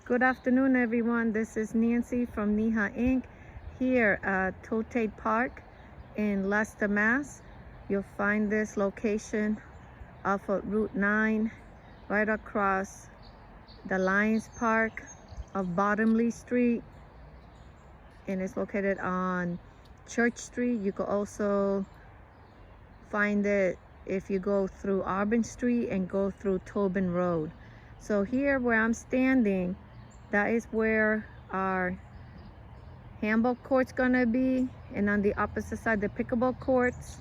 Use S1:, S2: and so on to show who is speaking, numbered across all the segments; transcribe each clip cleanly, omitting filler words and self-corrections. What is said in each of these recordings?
S1: Good afternoon, everyone. This is Nancy from Niha Inc. here at Towtaid Park in Leicester, Mass. You'll find this location off of Route 9, right across the Lions Park of Bottomley Street, and it's located on Church Street. You can also find it if you go through Auburn Street and go through Tobin Road. So here where I'm standing, that is where our handball court's gonna be, and on the opposite side the pickleball courts,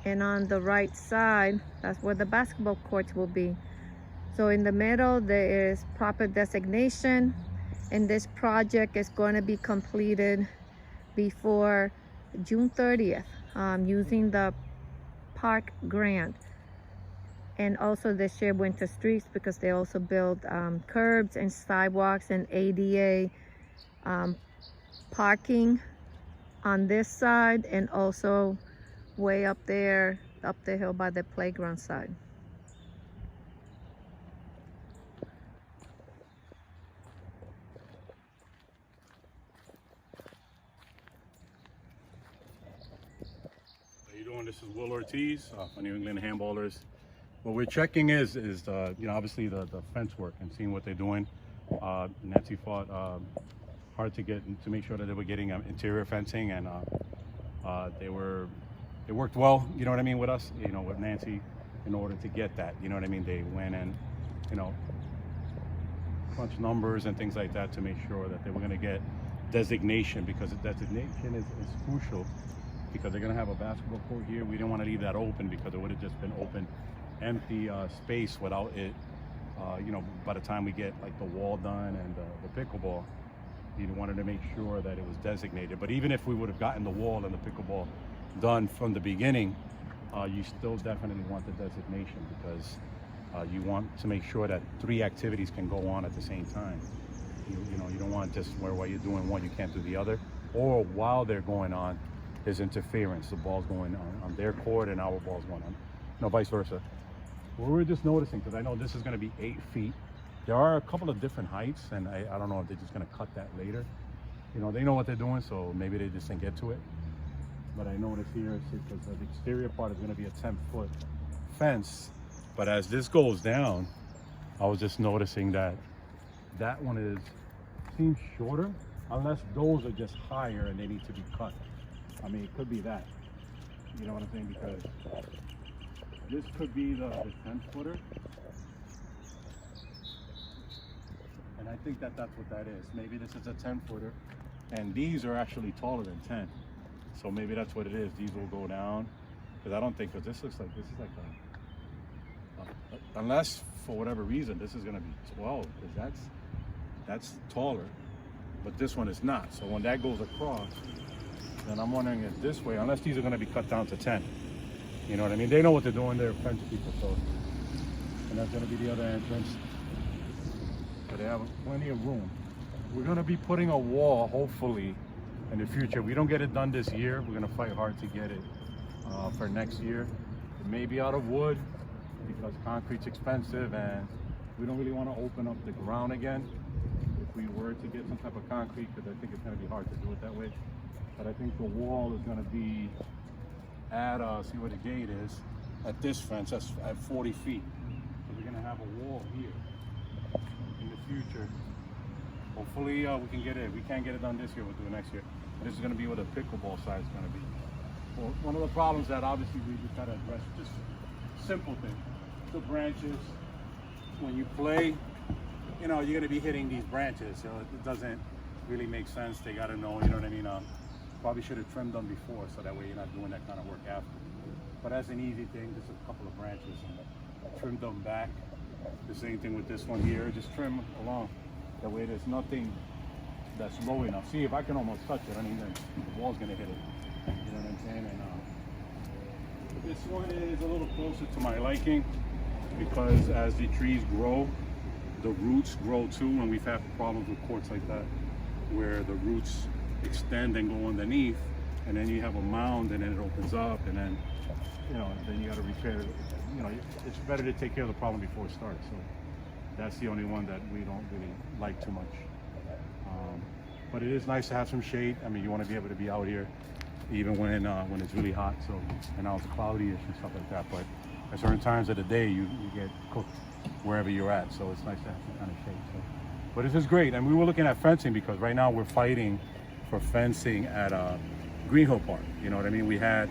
S1: and on the right side that's where the basketball courts will be. So in the middle there is proper designation, and this project is going to be completed before June 30th using the park grant. And also the shared winter streets, because they also build curbs and sidewalks and ADA parking on this side, and also way up there, up the hill by the playground side.
S2: How you doing? This is Will Ortiz for New England Handballers. What we're checking is obviously the fence work and seeing what they're doing. Nancy fought hard to make sure that they were getting interior fencing, and it worked well, you know what I mean, with us, you know, with Nancy, in order to get that, you know what I mean. They went and, you know, crunched numbers and things like that to make sure that they were going to get designation, because designation is crucial, because they're going to have a basketball court here. We didn't want to leave that open, because it would have just been open, empty space without it, you know, by the time we get like the wall done and the pickleball. You wanted to make sure that it was designated. But even if we would have gotten the wall and the pickleball done from the beginning, you still definitely want the designation, because you want to make sure that 3 activities can go on at the same time. You know, you don't want just where while you're doing one, you can't do the other, or while they're going on, there's interference. The ball's going on their court and our ball's going on, no, vice versa. We were just noticing, because I know this is going to be 8 feet. There are a couple of different heights, and I don't know if they're just going to cut that later. You know, they know what they're doing, so maybe they just didn't get to it. But I noticed here, because the exterior part is going to be a 10-foot fence. But as this goes down, I was just noticing that that one seems shorter, unless those are just higher and they need to be cut. I mean, it could be that. You know what I'm saying? Because this could be the 10-footer. And I think that that's what that is. Maybe this is a 10-footer, and these are actually taller than 10. So maybe that's what it is. These will go down, because I don't think, because this is like unless for whatever reason this is going to be 12, because that's taller, but this one is not. So when that goes across, then I'm wondering if this way, unless these are going to be cut down to 10. You know what I mean? They know what they're doing. They're French people, so. And that's going to be the other entrance. So they have plenty of room. We're going to be putting a wall, hopefully, in the future. We don't get it done this year. We're going to fight hard to get it for next year. It may be out of wood, because concrete's expensive, and we don't really want to open up the ground again if we were to get some type of concrete, because I think it's going to be hard to do it that way. But I think the wall is going to be at, see where the gate is, at this fence, that's at 40 feet. So we're going to have a wall here in the future. Hopefully we can get it. If we can't get it done this year, we'll do it next year. This is going to be where the pickleball side is going to be. Well, one of the problems that obviously we just got to address, just simple thing, the branches. When you play, you know, you're going to be hitting these branches, so it doesn't really make sense. They got to know, you know what I mean? Probably should have trimmed them before, so that way you're not doing that kind of work after. But that's an easy thing, just a couple of branches, and trim them back. The same thing with this one here, just trim along. That way there's nothing that's low enough. See, if I can almost touch it, I mean, then the wall's gonna hit it. You know what I'm saying? And this one is a little closer to my liking, because as the trees grow, the roots grow too, and we've had problems with courts like that, where the roots extend and go underneath, and then you have a mound, and then it opens up, and then, you know, then you got to repair it. You know, it's better to take care of the problem before it starts. So That's the only one that we don't really like too much. But it is nice to have some shade. I mean, you want to be able to be out here even when it's really hot. So, and now it's cloudy-ish and stuff like that. But at certain times of the day, you get cooked wherever you're at. So it's nice to have some kind of shade. So, but this is great. And we were looking at fencing because right now we're fighting for fencing at Green Hill Park. You know what I mean? We had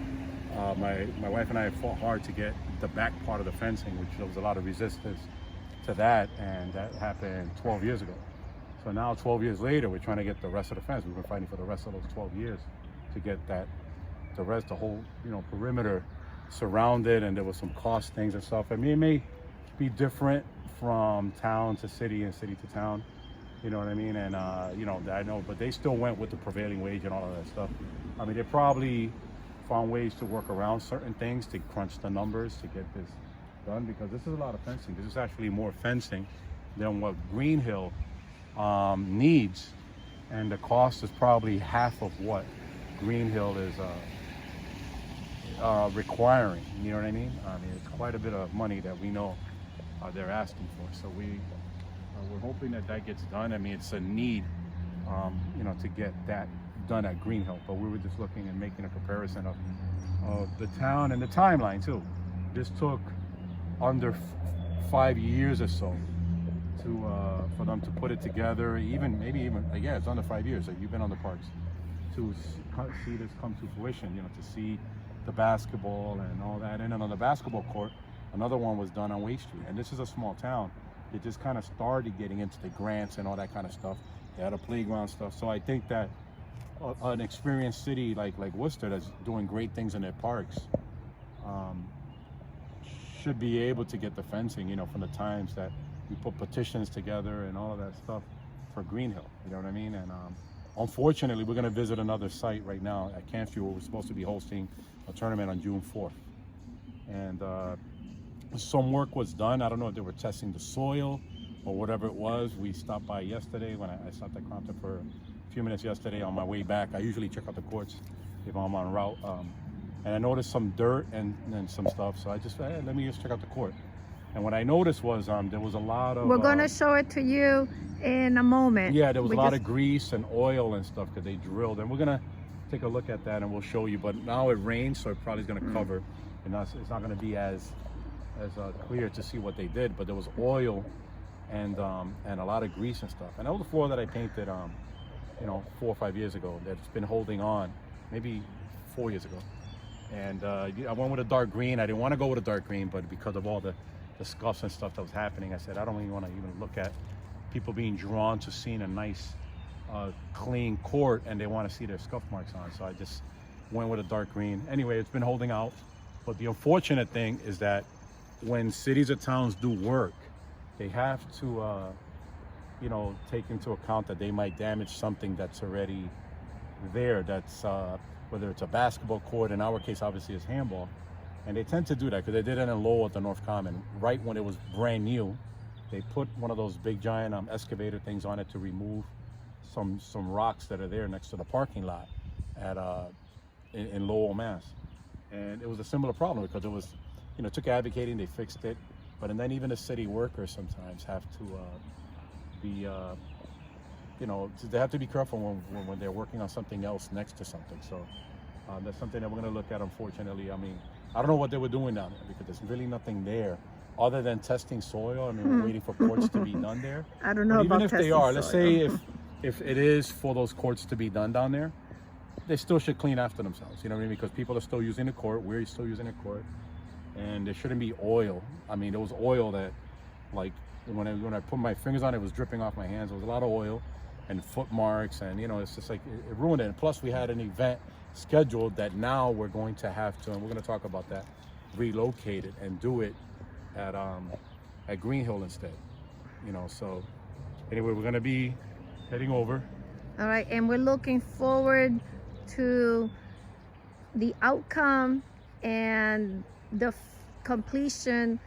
S2: my wife and I fought hard to get the back part of the fencing, which there was a lot of resistance to that, and that happened 12 years ago. So now 12 years later, we're trying to get the rest of the fence. We've been fighting for the rest of those 12 years to get that, the whole, perimeter surrounded, and there was some cost things and stuff. I mean, it may be different from town to city and city to town, you know what I mean? And, I know, but they still went with the prevailing wage and all of that stuff. I mean, they probably found ways to work around certain things to crunch the numbers to get this done, because this is a lot of fencing. This is actually more fencing than what Green Hill needs, and the cost is probably half of what Green Hill is requiring. You know what I mean? I mean, it's quite a bit of money that we know they're asking for. So we're hoping that gets done. I mean, it's a need, to get that done at Green Hill. But we were just looking and making a comparison of the town and the timeline too. This took under 5 years or so for them to put it together. Maybe even it's under 5 years that you've been on the parks to see this come to fruition. To see the basketball and all that. And then on the basketball court, another one was done on Waite Street. And this is a small town. It just kind of started getting into the grants and all that kind of stuff. They had a playground stuff. So I think that an experienced city like Worcester that's doing great things in their parks should be able to get the fencing, from the times that we put petitions together and all of that stuff for Green Hill, you know what I mean? And unfortunately, we're going to visit another site right now at Canfield, where we're supposed to be hosting a tournament on June 4th. And some work was done. I don't know if they were testing the soil or whatever it was. We stopped by yesterday when I stopped at Compton for a few minutes yesterday on my way back. I usually check out the courts if I'm on route. And I noticed some dirt and some stuff. So I just, let me just check out the court. And what I noticed was there was a lot of...
S1: We're going to show it to you in a moment.
S2: Yeah, there was a lot of grease and oil and stuff because they drilled. And we're going to take a look at that and we'll show you. But now it rains, so it probably is going to cover. And it's not going to be as clear to see what they did. But there was oil and a lot of grease and stuff. And that was the floor that I painted, 4 or 5 years ago. That's been holding on, maybe 4 years ago. And I went with a dark green. I didn't want to go with a dark green, but because of all the scuffs and stuff that was happening, I said, I don't even want to even look at people being drawn to seeing a nice, clean court, and they want to see their scuff marks on. So I just went with a dark green. Anyway, it's been holding out. But the unfortunate thing is that when cities or towns do work, they have to, take into account that they might damage something that's already there. That's whether it's a basketball court. In our case, obviously, it's handball. And they tend to do that because they did it in Lowell at the North Common. Right when it was brand new, they put one of those big giant excavator things on it to remove some rocks that are there next to the parking lot at in Lowell, Mass. And it was a similar problem because it was, it took advocating, they fixed it. But and then even the city workers sometimes have to be, they have to be careful when they're working on something else next to something. So that's something that we're going to look at, unfortunately. I mean, I don't know what they were doing down there because there's really nothing there other than testing soil. I mean, we're waiting for courts to be done there.
S1: I don't know
S2: but
S1: about
S2: even if they are, let's say if it is for those courts to be done down there, they still should clean after themselves. You know what I mean? Because people are still using the court. We're still using the court. And there shouldn't be oil. I mean, there was oil that, like, when I put my fingers on it, it was dripping off my hands. There was a lot of oil and foot marks, and it's just like it ruined it. And plus, we had an event scheduled that now we're going to have to, and we're going to talk about that, relocate it and do it at Green Hill instead. So anyway, we're going to be heading over.
S1: All right, and we're looking forward to the outcome and the completion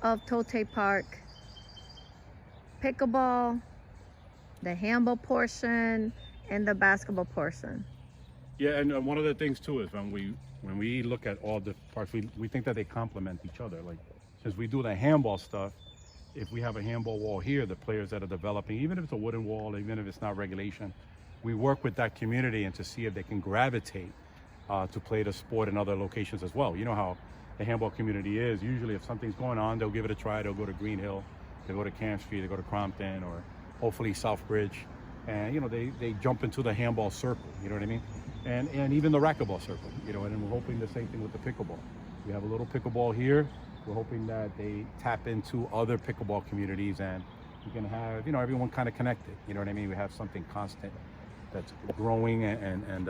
S1: of Towtaid Park. Pickleball, the handball portion, and the basketball portion.
S2: Yeah, and one of the things too is when we look at all the parks, we think that they complement each other. Like, since we do the handball stuff, if we have a handball wall here, the players that are developing, even if it's a wooden wall, even if it's not regulation, we work with that community and to see if they can gravitate to play the sport in other locations as well. You know how the handball community is. Usually if something's going on, they'll give it a try. They'll go to Green Hill, they'll go to Camp Street, they go to Crompton, or hopefully Southbridge. And, you know, they jump into the handball circle, you know what I mean? And even the racquetball circle, you know, and then we're hoping the same thing with the pickleball. We have a little pickleball here. We're hoping that they tap into other pickleball communities and we can have, you know, everyone kind of connected. You know what I mean? We have something constant that's growing and